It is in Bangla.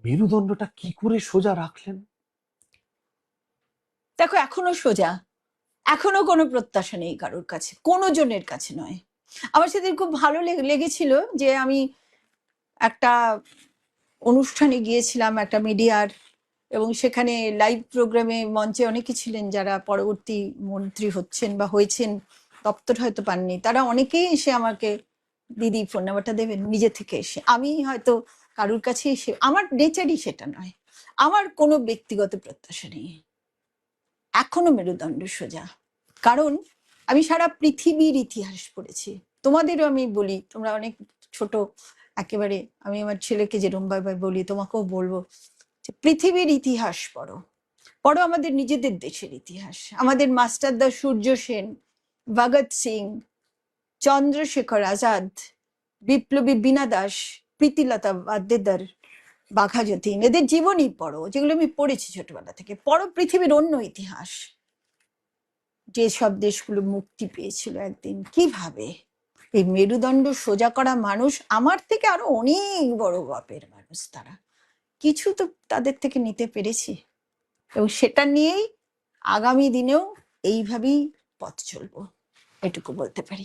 মেরুদণ্ডটা কি করে সোজা রাখলেন? দেখো, এখনো সোজা, এখনো কোনো প্রত্যাশা নেই কারোর কাছে, কোনো জনের কাছে নয়। আমার সেদিন খুব ভালো লেগেছিল যে আমি একটা অনুষ্ঠানে গিয়েছিলাম, একটা মিডিয়ার, এবং সেখানে লাইভ প্রোগ্রামে মঞ্চে অনেকে ছিলেন যারা পরবর্তী মন্ত্রী হচ্ছেন বা হয়েছেন, দপ্তর হয়তো পাননি, তারা অনেকেই এসে আমাকে, দিদি ফোন নাম্বারটা দেবেন, নিজে থেকে এসে। আমি হয়তো কারুর কাছে এসে, আমার নেচারই সেটা নয়, আমার কোনো ব্যক্তিগত প্রত্যাশা নেই। এখনো মেরুদণ্ড সোজা, কারণ আমি সারা পৃথিবীর ইতিহাস পড়েছি। তোমাদেরও আমি বলি, তোমরা অনেক ছোট একেবারে, আমি আমার ছেলেকে যেরকম ভাবে বলি, তোমাকেও বলবো যে পৃথিবীর ইতিহাস পড়ো, পড়ো আমাদের নিজেদের দেশের ইতিহাস। আমাদের মাস্টারদা সূর্য সেন, ভগৎ সিং, চন্দ্রশেখর আজাদ, বিপ্লবী বীণা দাস, প্রীতিলতা ওয়াদ্দেদার, বাঘা যতীন, এদের জীবনী পড়ো, যেগুলো আমি পড়েছি ছোটবেলা থেকে। পড়ো পৃথিবীর অন্য ইতিহাস, যেসব দেশগুলো মুক্তি পেয়েছিল একদিন কিভাবে। এই মেরুদণ্ড সোজা করা মানুষ আমার থেকে আরো অনেক বড় গপের মানুষ, তারা কিছু তো তাদের থেকে নিতে পেরেছি, এবং সেটা নিয়েই আগামী দিনেও এইভাবেই পথ চলবো, এটুকু বলতে পারি।